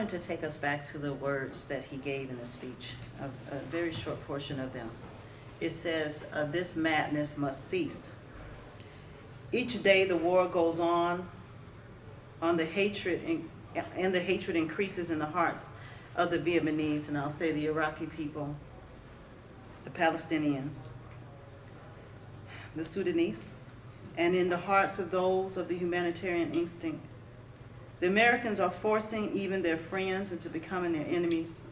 wanted to take us back to the words that he gave in the speech, a very short portion of them. It says, this madness must cease. Each day the war goes on the hatred, and the hatred increases in the hearts of the Vietnamese, and I'll say the Iraqi people, the Palestinians, the Sudanese, and in the hearts of those of the humanitarian instinct. The Americans are forcing even their friends into becoming their enemies.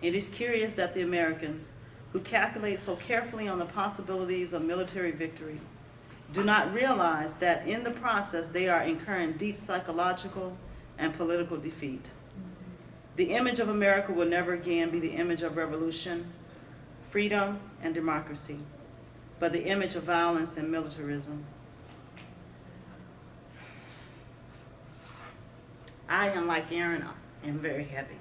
It is curious that the Americans, who calculate so carefully on the possibilities of military victory, do not realize that in the process they are incurring deep psychological and political defeat. The image of America will never again be the image of revolution, freedom, and democracy, but the image of violence and militarism. I am like Aaron, am very heavy.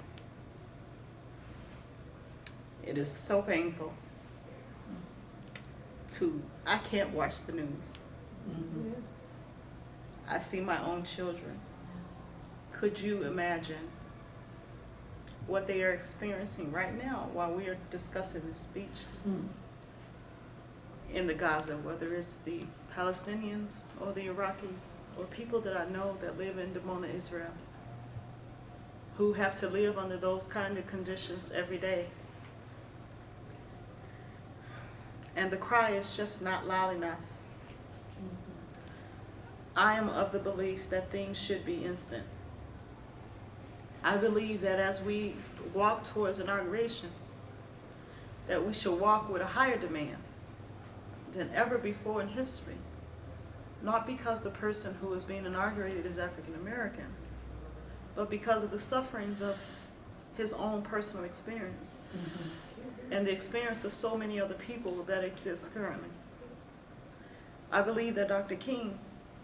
It is so painful I can't watch the news. Mm-hmm. I see my own children. Yes. Could you imagine what they are experiencing right now while we are discussing this speech in the Gaza, whether it's the Palestinians or the Iraqis or people that I know that live in Dimona, Israel, who have to live under those kind of conditions every day. And the cry is just not loud enough. I am of the belief that things should be instant. I believe that as we walk towards inauguration, that we should walk with a higher demand than ever before in history. Not because the person who is being inaugurated is African American, but because of the sufferings of his own personal experience. And the experience of so many other people that exist currently. I believe that Dr. King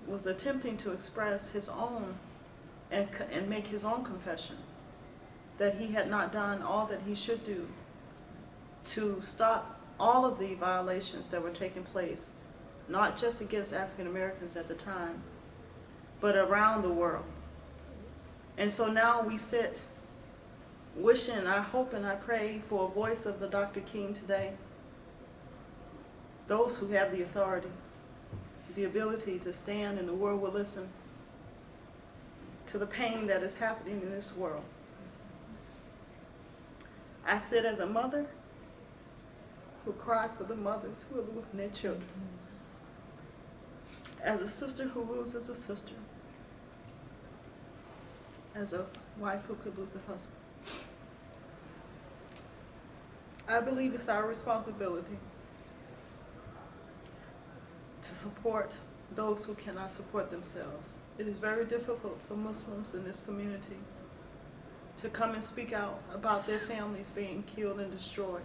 was attempting to express his own and make his own confession that he had not done all that he should do to stop all of the violations that were taking place, not just against African Americans at the time, but around the world. And so now we sit wishing, I hope and I pray for a voice of the Dr. King today. Those who have the authority, the ability to stand and the world will listen to the pain that is happening in this world. I sit as a mother who cry for the mothers who are losing their children. As a sister who loses a sister. As a wife who could lose a husband. I believe it's our responsibility to support those who cannot support themselves. It is very difficult for Muslims in this community to come and speak out about their families being killed and destroyed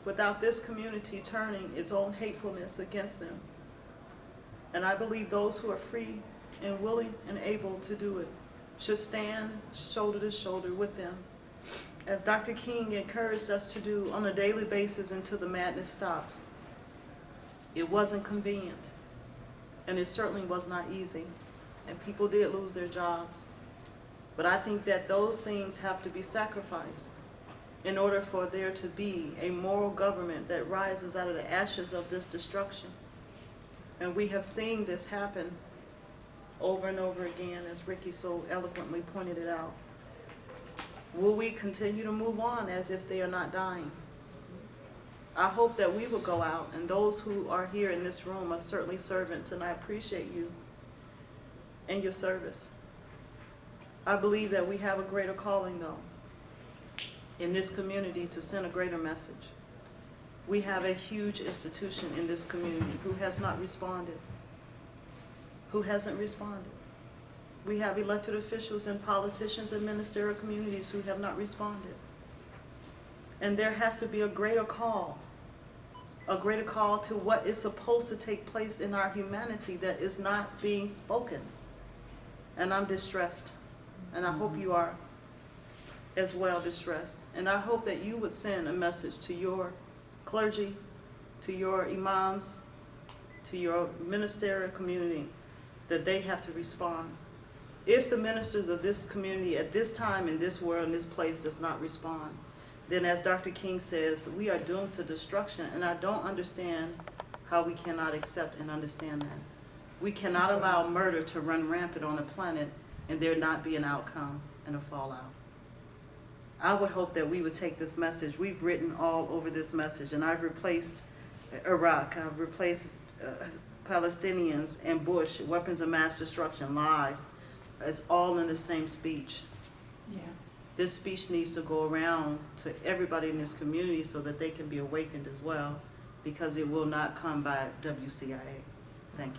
without this community turning its own hatefulness against them. And I believe those who are free and willing and able to do it should stand shoulder to shoulder with them, as Dr. King encouraged us to do on a daily basis until the madness stops. It wasn't convenient, and it certainly was not easy, and people did lose their jobs. But I think that those things have to be sacrificed in order for there to be a moral government that rises out of the ashes of this destruction. And we have seen this happen over and over again, as Ricky so eloquently pointed it out. Will we continue to move on as if they are not dying? I hope that we will go out, and those who are here in this room are certainly servants, and I appreciate you and your service. I believe that we have a greater calling, though, in this community to send a greater message. We have a huge institution in this community who has not responded, who hasn't responded. We have elected officials and politicians and ministerial communities who have not responded. And there has to be a greater call to what is supposed to take place in our humanity that is not being spoken. And I'm distressed, and I hope you are as well distressed. And I hope that you would send a message to your clergy, to your imams, to your ministerial community, that they have to respond. If the ministers of this community at this time, in this world, in this place does not respond, then as Dr. King says, we are doomed to destruction. And I don't understand how we cannot accept and understand that. We cannot allow murder to run rampant on the planet and there not be an outcome and a fallout. I would hope that we would take this message. We've written all over this message, and I've replaced Iraq, I've replaced Palestinians and Bush, weapons of mass destruction, lies, as all in the same speech. Yeah. This speech needs to go around to everybody in this community so that they can be awakened as well, because it will not come by WCIA.